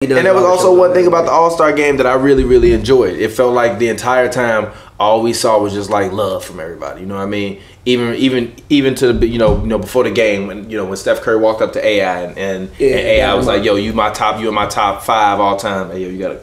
And there was also one thing about the All-Star game that I really, really enjoyed. It felt like the entire time all we saw was just like love from everybody. You know what I mean? Even to the before the game when Steph Curry walked up to AI and AI was like, "Yo, you're my top 5 all time." Hey, yo, you gotta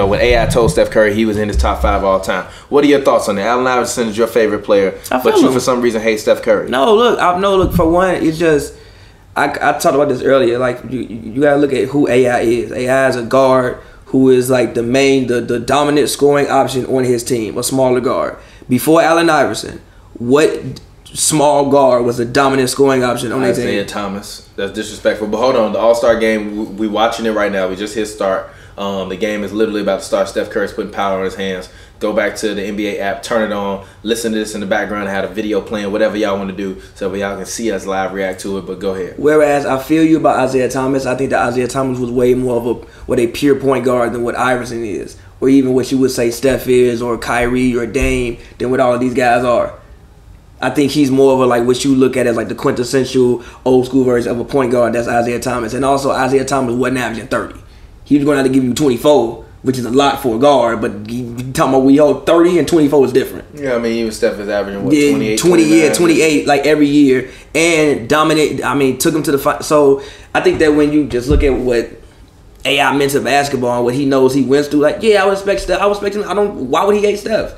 when AI told Steph Curry he was in his top 5 all time. What are your thoughts on that? Allen Iverson is your favorite player, but you for some reason hate Steph Curry. No, look. For one, it's just. I talked about this earlier. Like you gotta look at who AI is. AI is a guard who is like the dominant scoring option on his team, a smaller guard. Before Allen Iverson, what small guard was a dominant scoring option on their team? Isaiah Thomas. That's disrespectful. But hold on, the All-Star game, we watching it right now. We just hit start. The game is literally about to start. Steph Curry's putting power on his hands. Go back to the NBA app, turn it on, listen to this in the background, have a video playing, whatever y'all want to do, so y'all can see us live react to it, but go ahead. Whereas I feel you about Isaiah Thomas. I think that Isaiah Thomas was way more of a pure point guard than what Iverson is, or even what you would say Steph is, or Kyrie, or Dame, than what all of these guys are. I think he's more of a, like, what you look at as like the quintessential old school version of a point guard. That's Isaiah Thomas. And also Isaiah Thomas wasn't averaging 30. He was going to have to give you 24, which is a lot for a guard, but talking about we hold 30 and 24 is different. Yeah, I mean, even Steph is averaging, what, 28, 28, like every year, and dominate. I mean, took him to the final. So I think that when you just look at what AI meant to basketball and what he knows he went through, like, yeah, I would expect Steph. I would expect him. Why would he hate Steph?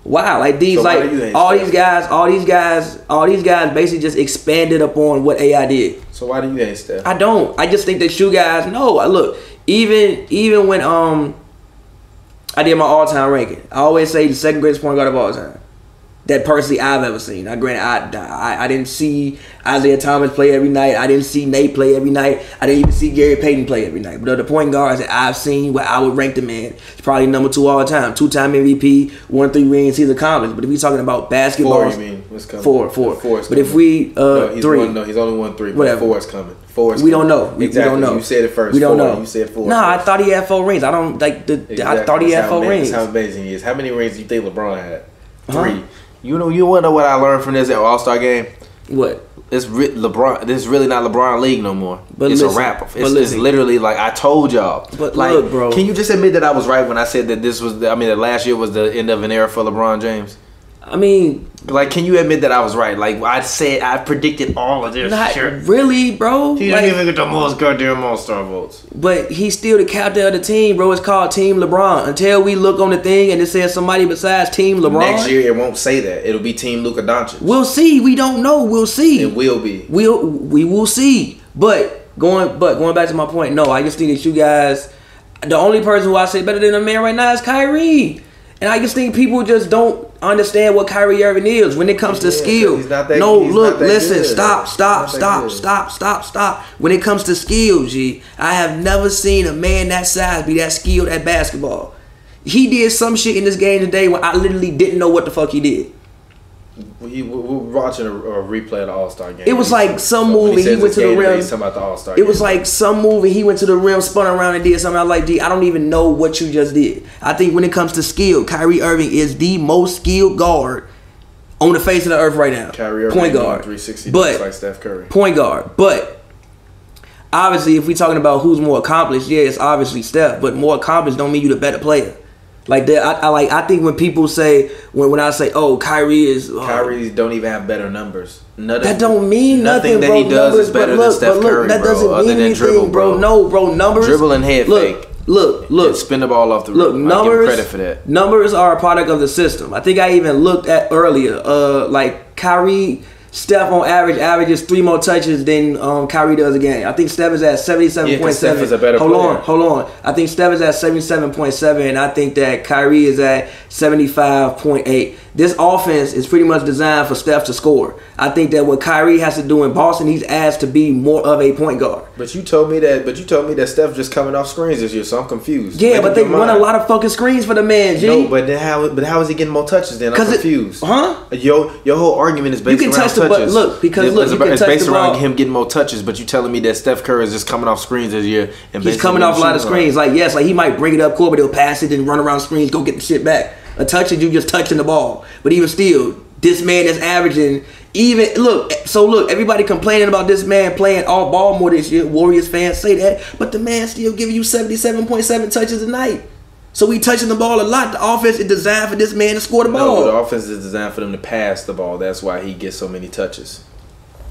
Wow, like these, so like all these guys basically just expanded upon what AI did. So why do you hate Steph? I don't. I just think that you guys know. Look. Even when I did my all-time ranking, I always say the second greatest point guard of all time. That personally I've ever seen. Now, granted, I didn't see Isaiah Thomas play every night. I didn't see Nate play every night. I didn't even see Gary Payton play every night. But the point guards that I've seen, where I would rank the man, it's probably number 2 all the time. 2-time MVP, 1 3 rings he's accomplished. But if we're talking about basketball, 4, you mean? What's coming? 4. But if we he's 3, he's only won 3. Whatever. 4 is coming. 4 is we coming. don't know. Exactly. We don't know. You said it first. We don't know. You said 4. No, I thought he had 4 rings. I don't like the. Exactly. I thought he had 4 rings. That's how amazing he is. How many rings do you think LeBron had? 3. You want to know what I learned from this All-Star game? What? It's LeBron. This is really not LeBron league no more. But it's a wrap. It's literally like I told y'all. But like, look, bro. Can you just admit that I was right when I said that that last year was the end of an era for LeBron James? I mean, like, can you admit that I was right? Like, I predicted all of this. Not really, bro. He didn't even get the most goddamn All-Star votes. But he's still the captain of the team, bro. It's called Team LeBron. Until we look on the thing and it says somebody besides Team LeBron. Next year, it won't say that. It'll be Team Luka Doncic. We'll see. We don't know. We'll see. It will be. We will see. But going back to my point, no, I just think that you guys, the only person who I say better than a man right now is Kyrie. And I just think people just don't understand what Kyrie Irving is when it comes to skill. Stop. When it comes to skill, G, I have never seen a man that size be that skilled at basketball. He did some shit in this game today when I literally didn't know what the fuck he did. We're watching a replay of the All-Star game. It was like some movie. He went to the rim. He's talking about the All-Star game. It was like some movie. He went to the rim, spun around, and did something. I was like, I don't even know what you just did. I think when it comes to skill, Kyrie Irving is the most skilled guard on the face of the earth right now. Kyrie Irving, point guard, 360, but like Steph Curry. Point guard, but obviously, if we're talking about who's more accomplished, yeah, it's obviously Steph. But more accomplished don't mean you the better player. Like that, I think when people say when I say, oh, Kyrie don't even have better numbers. That don't mean nothing, that bro. He does is better than Steph Curry, that doesn't bro. mean Other than anything, dribble, bro. No, bro. Numbers. Dribble and head fake. Look. And spin the ball off the rim. Look, numbers. I give him credit for that. Numbers are a product of the system. I think I even looked at earlier. Like Kyrie. Steph on average averages 3 more touches than Kyrie does a game. I think Steph is at 77.7. Yeah, Steph is a better player. Hold on. I think Steph is at 77.7, and I think that Kyrie is at 75.8. This offense is pretty much designed for Steph to score. I think that what Kyrie has to do in Boston, he's asked to be more of a point guard. But you told me that Steph just coming off screens this year, so I'm confused. Yeah, but they run a lot of fucking screens for the man, G. No, but how is he getting more touches then? I'm confused. Your whole argument is based around touches. It's based around him getting more touches, but you telling me that Steph Curry is just coming off screens this year and he's coming off a lot of screens. Like, yes, like he might bring it up court, but he'll pass it and run around screens, go get the shit back. A touch is you just touching the ball. But even still, this man is averaging Even look, everybody complaining about this man playing all ball more this year. Warriors fans say that, but the man still giving you 77.7 touches a night. So we touching the ball a lot. The offense is designed for this man to score the ball. No, the offense is designed for them to pass the ball. That's why he gets so many touches.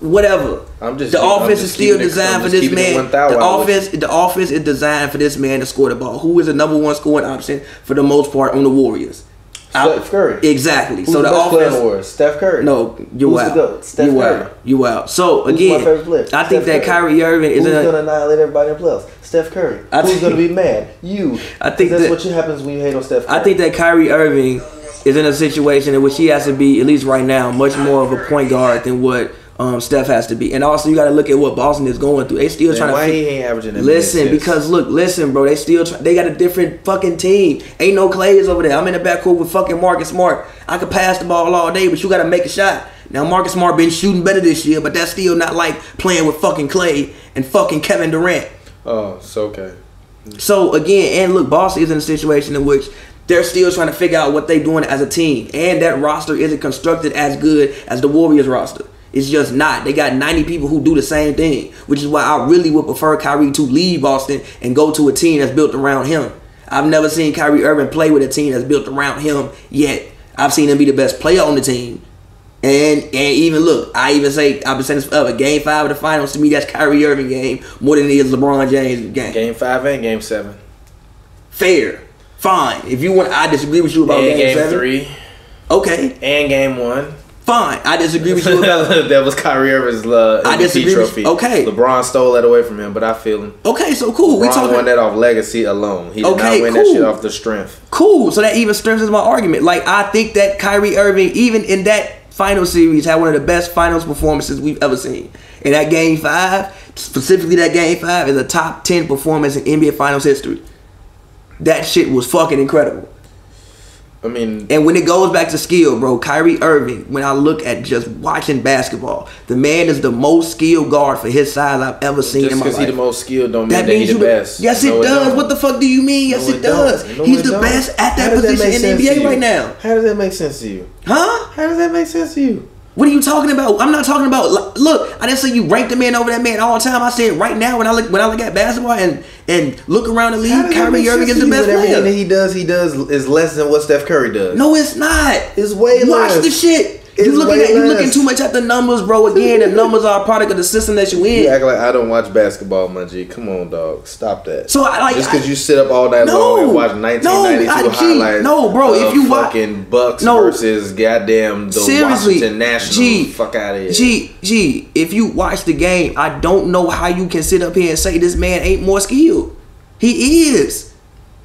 Whatever. The offense is still designed for this man. The offense is designed for this man to score the ball. Who is the number one scoring option for the most part on the Warriors? Steph Curry. Exactly. Who's so the offense. Steph Curry. No, you're Who's out. Steph Curry. You out. So again, I think that Kyrie Irving is going to annihilate everybody in the playoffs. Steph Curry. Who's going to be mad? You. I think that's what happens when you hate on Steph Curry. I think that Kyrie Irving is in a situation in which he has to be, at least right now, much more of a point guard than what Steph has to be. And also you got to look at what Boston is going through. They still trying to. Why he ain't averaging that? Listen, bro. They got a different fucking team. Ain't no Clays over there. I'm in the backcourt with fucking Marcus Smart. I could pass the ball all day, but you got to make a shot. Now Marcus Smart been shooting better this year, but that's still not like playing with fucking Clay and fucking Kevin Durant. Oh, it's okay. So again, and look, Boston is in a situation in which they're still trying to figure out what they're doing as a team, and that roster isn't constructed as good as the Warriors roster. It's just not. They got 90 people who do the same thing, which is why I really would prefer Kyrie to leave Boston and go to a team that's built around him. I've never seen Kyrie Irving play with a team that's built around him yet. I've seen him be the best player on the team. And even look, I've been saying this forever. Game 5 of the finals, to me, that's Kyrie Irving game more than it is LeBron James game. Game 5 and Game 7. Fair. Fine. If you want, I disagree with you about Game 7. 3. Okay. And Game 1. Fine, I disagree with you about that was Kyrie Irving's MVP trophy. Okay, LeBron stole that away from him, but I feel him. Okay, so cool. LeBron won that off legacy alone. He did not win that shit off the strength. Cool. So that even strengthens my argument. Like, I think that Kyrie Irving, even in that final series, had one of the best finals performances we've ever seen. And that Game 5, specifically that Game 5, is a top 10 performance in NBA Finals history. That shit was fucking incredible. I mean, and when it goes back to skill, bro, Kyrie Irving, when I look at just watching basketball, the man is the most skilled guard for his size I've ever seen in my life. Just because he's the most skilled don't mean that he's the best. Yes, it does. What the fuck do you mean? Yes, it does. He's the best at that position in the NBA right now. How does that make sense to you? Huh? How does that make sense to you? What are you talking about? I'm not talking about. Look, I didn't say you rank the man over that man all the time. I said right now when I look at basketball and look around the league, Kyrie Irving is the best player. Everything that he does is less than what Steph Curry does. No, it's not. It's way less. Watch the shit. You looking too much at the numbers, bro. Again, the numbers are a product of the system that you in. You act like I don't watch basketball, my G. Come on, dog. Stop that. So just because you sit up all night long and watch 1992 highlights. No, bro. If you watch fucking Bucks versus goddamn the Washington Nationals, fuck out of here. G. If you watch the game, I don't know how you can sit up here and say this man ain't more skilled. He is.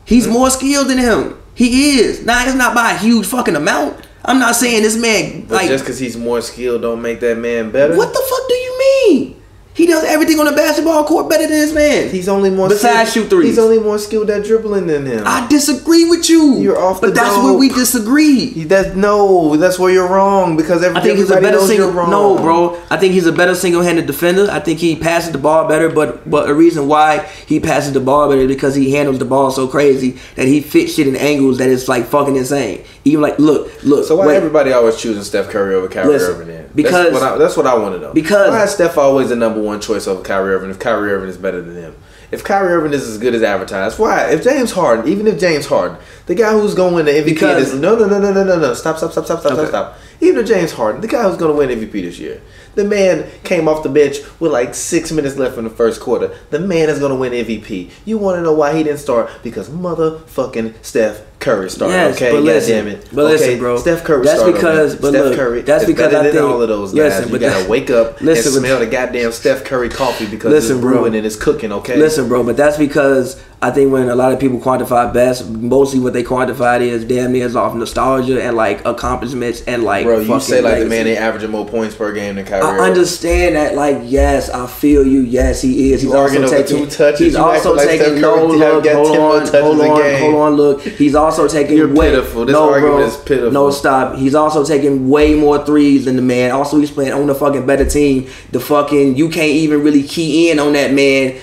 He's more skilled than him. He is. Now it's not by a huge fucking amount. I'm not saying this man but just because he's more skilled don't make that man better. What the fuck do you mean? He does everything on the basketball court better than this man. He's only more besides shoot threes. He's only more skilled at dribbling than him. I disagree with you. You're off the But that's where we disagree. That's where you're wrong because I think he's a better No, bro. I think he's a better single-handed defender. I think he passes the ball better, but a reason why he passes the ball better is because he handles the ball so crazy that he fits shit in angles that is like fucking insane. Even like look. So why everybody always choosing Steph Curry over Kyrie Irving then? Because that's what I want to know. Because why is Steph always the number one choice over Kyrie Irving if Kyrie Irving is better than him? If Kyrie Irving is as good as advertised, why? If James Harden, the guy who's going to win the MVP is no. Stop. Even if James Harden, the guy who's going to win MVP this year, the man came off the bench with like 6 minutes left in the first quarter. The man is going to win MVP. You want to know why he didn't start? Because motherfucking Steph Curry started. Yes, okay, but listen, damn it. But listen, bro. Steph Curry that's started. Because, but Steph look, Curry that's because better I than think all of those guys. You gotta wake up and smell the goddamn Steph Curry coffee because it's brewing and it's cooking. Okay. Listen, bro, but that's because I think when a lot of people quantify best, mostly what they quantified is damn near is off nostalgia and like accomplishments and like. Bro, you say like the man ain't averaging more points per game than Kyrie. I understand that. Like, yes, I feel you. Yes, he is. He's also taking 2 touches. He's also taking no look. Hold on. Look, he's also taking. You're pitiful. This argument is pitiful. No, stop. He's also taking way more threes than the man. Also, he's playing on the fucking better team. The fucking you can't even really key in on that man.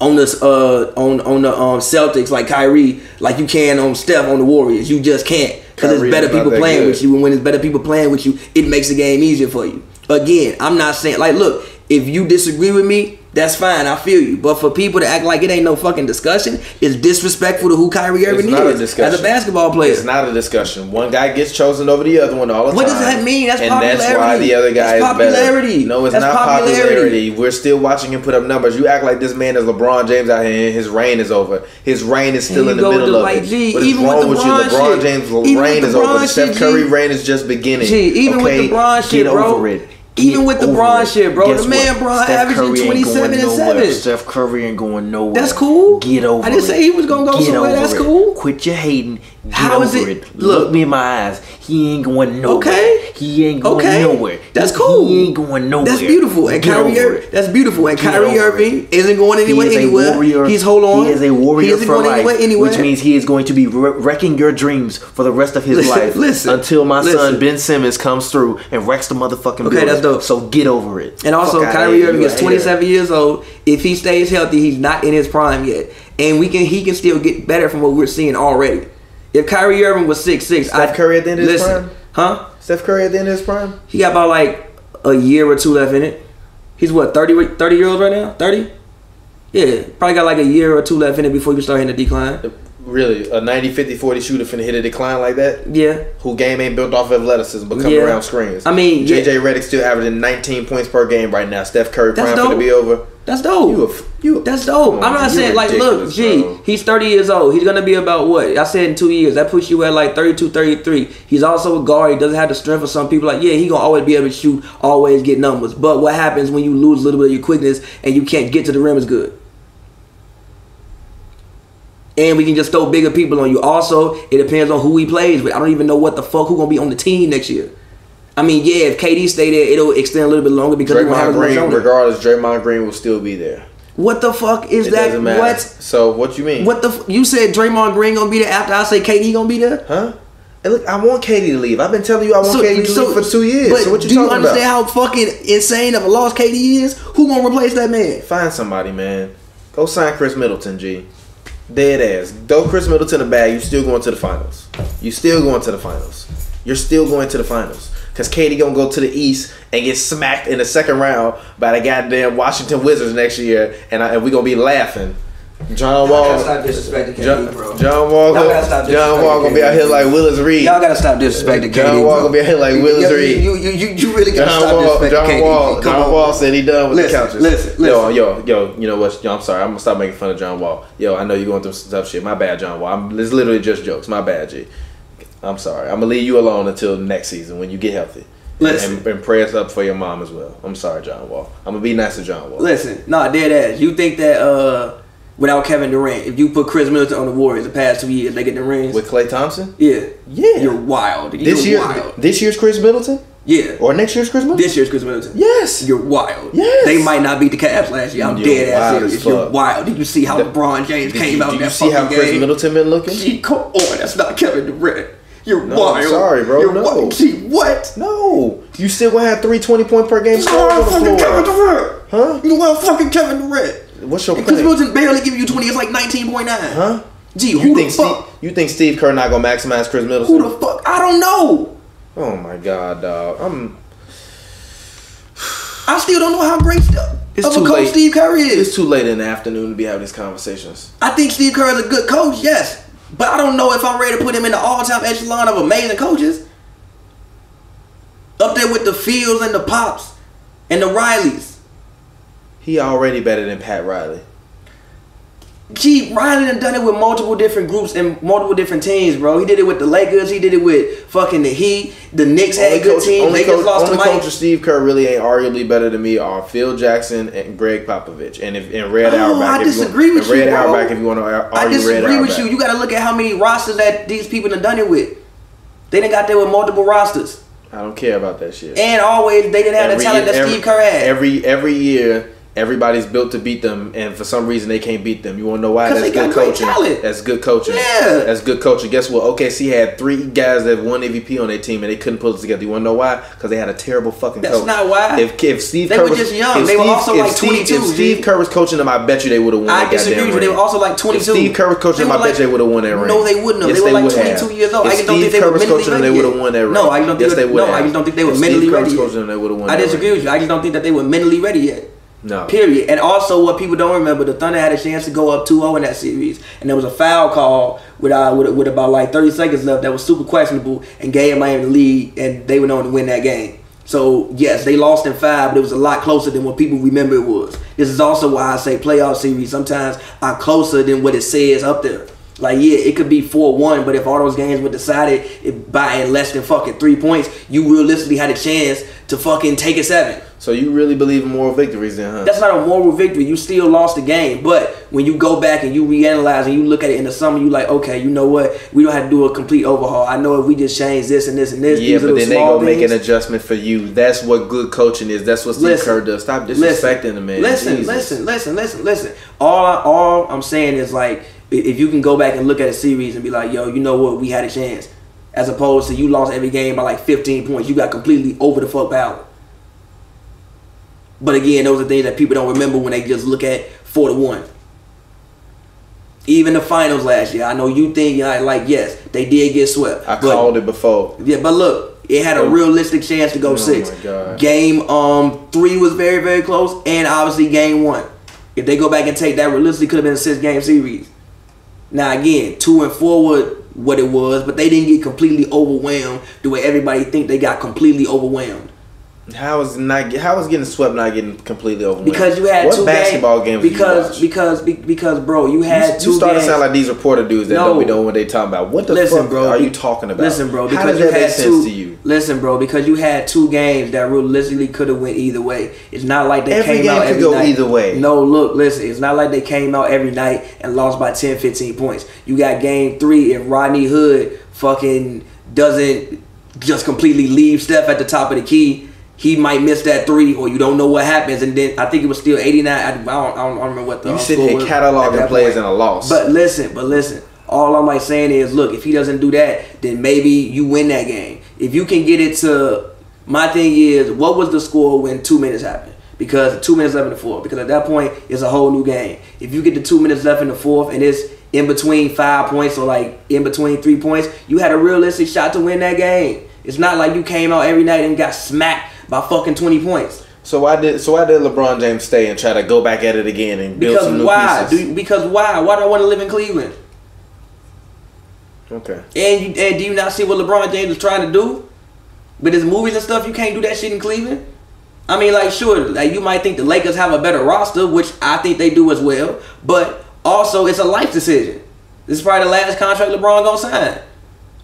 On the Celtics like Kyrie, like you can on Steph on the Warriors. You just can't because there's better people playing with you, and when there's better people playing with you, it makes the game easier for you. Again, I'm not saying like, look, if you disagree with me, that's fine. I feel you. But for people to act like it ain't no fucking discussion is disrespectful to who Kyrie Irving is as a basketball player. It's not a discussion. One guy gets chosen over the other one all the time. What does that mean? That's popularity. And that's why the other guy is popularity. Better. No, it's not popularity. We're still watching him put up numbers. You act like this man is LeBron James out here and his reign is over. His reign is still in the middle of it. What is wrong with you? LeBron James' reign is over. Steph Curry reign is just beginning. Even with the Bron shit, bro. Get over it. Even with the Bron shit, bro. The man Bron averaging 27 and 7. Steph Curry ain't going nowhere. That's cool. Get over it. I didn't say he was going to go somewhere. That's cool. Quit your hating. How is it? Look me in my eyes. He ain't going nowhere. Okay. He ain't going nowhere. That's cool. He ain't going nowhere. That's beautiful. And Kyrie Irving, that's beautiful. And Kyrie Irving isn't going anywhere. He's hold on. He is a warrior for life, anywhere. which means he is going to be wrecking your dreams for the rest of his life. Until my son Ben Simmons comes through and wrecks the motherfucking building. Okay, that's dope. So get over it. And also, Kyrie Irving is 27 years old. If he stays healthy, he's not in his prime yet, and he can still get better from what we're seeing already. If Kyrie Irving was 6'6", Steph Curry at the end of his prime? Huh? Steph Curry at the end of his prime? He got about like a year or two left in it. He's what, 30 years old right now? 30? Yeah, probably got like a year or two left in it before you start hitting the decline. Really? A 90, 50, 40 shooter finna hit a decline like that? Yeah. Who game ain't built off athleticism but coming around screens. I mean, JJ Redick still averaging 19 points per game right now. Steph Curry prime finna be over. That's dope. That's dope. I'm not saying like, look, he's 30 years old. He's gonna be about what? I said in 2 years. That puts you at like 32, 33. He's also a guard. He doesn't have the strength of some people. Like, yeah, he gonna always be able to shoot, always get numbers. But what happens when you lose a little bit of your quickness and you can't get to the rim as good? And we can just throw bigger people on you. Also, it depends on who he plays with. I don't even know what the fuck who gonna be on the team next year. I mean, yeah, if KD stay there, it'll extend a little bit longer because Draymond Green, regardless, Draymond Green will still be there. What the fuck is that? Doesn't matter. What? So what you mean? What the? You said Draymond Green gonna be there after I say KD gonna be there? Huh? And look, I want KD to leave. I've been telling you I want KD to leave for 2 years. But so what you do talking you understand about? how fucking insane of a loss KD is? Who gonna replace that man? Find somebody, man. Go sign Chris Middleton, G. Dead ass. Throw Chris Middleton a bag. You still going to the finals. You still going to the finals. You're still going to the finals. Because KD gonna go to the East and get smacked in the second round by the goddamn Washington Wizards next year, and we gonna be laughing. John Wall. Y'all gotta stop disrespecting KD, bro. John Wall gonna be out here like Willis Reed. Y'all gotta stop disrespecting KD. John Wall gonna be out here like Willis Reed. You really gotta stop disrespecting KD. John Wall said he done with the couches. Listen. Yo, you know what? Yo, I'm sorry. I'm gonna stop making fun of John Wall. Yo, I know you're going through some tough shit. My bad, John Wall. It's literally just jokes. My bad, G. I'm sorry. I'm gonna leave you alone until next season when you get healthy. Listen. And prayers up for your mom as well. I'm sorry, John Wall. I'm gonna be nice to John Wall. Listen, dead ass. You think that without Kevin Durant, if you put Chris Middleton on the Warriors the past 2 years, they get the rings? With Klay Thompson? Yeah. Yeah. You're wild. This year's Chris Middleton? Yeah. Or next year's Chris Middleton? This year's Chris Middleton. Yes. You're wild. Yes. They might not beat the Cavs last year. I'm dead ass serious. You're wild. Did you see how LeBron James came out in that fucking game? Did you see how Chris Middleton been looking? Come on, that's not Kevin Durant. You're no, wild. I'm sorry, bro. You're no. wild. Gee, what? No. You still gonna have 3 20-point per game scorers on the floor. Kevin Durant. Huh? You want fucking Kevin Durant. What's your point? Chris Middleton barely give you 20. It's like 19.9. Huh? Gee, who the fuck? You think Steve Kerr not gonna maximize Chris Middleton? Who the fuck? I don't know. Oh my god, dog. I still don't know how great coach Steve Kerr is. It's too late in the afternoon to be having these conversations. I think Steve Kerr is a good coach, yes. But I don't know if I'm ready to put him in the all-time echelon of amazing coaches. Up there with the Fields and the Pops and the Rileys. He already better than Pat Riley. Gee, Riley done it with multiple different groups and multiple different teams, bro. He did it with the Lakers. He did it with fucking the Heat. The Knicks had a good team. Lakers lost to Mike. Only coach of Steve Kerr really ain't arguably better than me are Phil Jackson and Greg Popovich. And Red Auerbach. I disagree with you, Red bro. Auerbach, if you want to argue Red Auerbach. I disagree with you. You got to look at how many rosters that these people done it with. They done got there with multiple rosters. I don't care about that shit. And always, they didn't have the talent that Steve Kerr had. Every year, everybody's built to beat them, and for some reason they can't beat them. You want to know why? That's good coaching. That's good coaching. Yeah. That's good coaching. Guess what? OKC had 3 guys that won MVP on their team, and they couldn't pull it together. You want to know why? Because they had a terrible fucking coach. That's not why. If Steve They Kerr were was just young. They were also like 22. If Steve Kerr was coaching them, I bet you they would have won that I disagree with you. They were also like 22. If Steve Kerr was coaching them, I bet you they would have won that ring. No, they wouldn't have. Yes, They were like would 22 have. years old. If I just don't think Steve they Kerr were was mentally coaching them, ready they would yet. have won that ring. No, I just don't think. Yes, they would have. No, I just don't think they were If mentally Steve Kerr ready was yet. coaching them, they would have won I that disagree ring. with you. I just don't think that they were mentally ready yet. No. Period. And also, what people don't remember, the Thunder had a chance to go up 2-0 in that series, and there was a foul call with about like 30 seconds left that was super questionable and gave Miami the lead, and they went on to win that game. So yes, they lost in 5, but it was a lot closer than what people remember it was. This is also why I say playoff series sometimes are closer than what it says up there. Like, yeah, it could be 4-1, but if all those games were decided by less than fucking 3 points, you realistically had a chance to fucking take a 7. So you really believe in moral victories then, huh? That's not a moral victory. You still lost the game. But when you go back and you reanalyze and you look at it in the summer, you like, okay, you know what? We don't have to do a complete overhaul. I know if we just change this and this and this. Yeah, but then they go make an things. Adjustment for you. That's what good coaching is. That's what Steve Kerr does. Stop disrespecting the man. Listen. All I'm saying is, like, if you can go back and look at a series and be like, yo, you know what? We had a chance. As opposed to you lost every game by like 15 points. You got completely over the fuck power. But again, those are things that people don't remember when they just look at 4-1. Even the finals last year, I know you think like yes, they did get swept. I called it before. Yeah, but look, it had a realistic chance to go 6. My God. Game 3 was very, very close, and obviously game 1. If they go back and take that, realistically could have been a 6-game series. Now again, 2 and 4 were what it was, but they didn't get completely overwhelmed the way everybody think they got completely overwhelmed. How is getting swept not getting completely overwhelmed? Because you had what 2 basketball games because bro, you had 2 You starting games. to sound like these reporter dudes that don't be knowing what they talking about. What the fuck are you talking about? Listen, bro, how because does that make sense to you? Listen, bro, because you had 2 games that realistically could have went either way. It's not like they Every came game out could every go night. either way. No, look, listen, it's not like they came out every night and lost by 10, 15 points. You got game 3 if Rodney Hood fucking doesn't just completely leave Steph at the top of the key. He might miss that 3, or you don't know what happens, and then I think it was still 89. I don't remember what the you sitting here cataloging players in a loss. But listen. All I'm like saying is, look, if he doesn't do that, then maybe you win that game. If you can get it to, my thing is, what was the score when 2 minutes happened? Because 2 minutes left in the 4th. Because at that point, it's a whole new game. If you get the 2 minutes left in the 4th, and it's in between 5 points or like in between 3 points, you had a realistic shot to win that game. It's not like you came out every night and got smacked by fucking 20 points. So why did LeBron James stay and try to go back at it again and build some new pieces? Because why? Why do I want to live in Cleveland? Okay. And do you not see what LeBron James is trying to do? With his movies and stuff, you can't do that shit in Cleveland. I mean, like, sure, like you might think the Lakers have a better roster, which I think they do as well. But also, it's a life decision. This is probably the last contract LeBron gonna sign.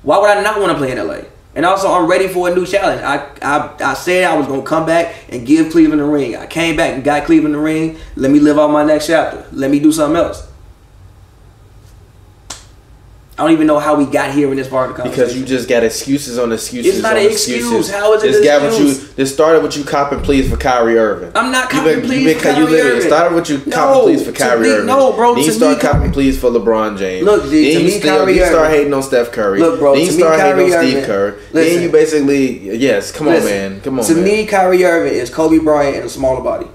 Why would I not want to play in LA? And also, I'm ready for a new challenge. I said I was going to come back and give Cleveland a ring. I came back and got Cleveland a ring. Let me live out my next chapter. Let me do something else. I don't even know how we got here in this part of the conversation. Because you just got excuses on excuses. It's not an excuse. How is it an excuse? This started with you copping pleas for Kyrie Irving. I'm not copping pleas for Kyrie Irving. It started with you copping pleas for Kyrie Irving. No, bro. Then you start copping pleas for LeBron James. Look, then you start hating on Steph Curry. Look, bro. Then you start hating on Steve Kerr. Then you basically, come on, man. Come on, man. To me, Kyrie Irving is Kobe Bryant in a smaller body.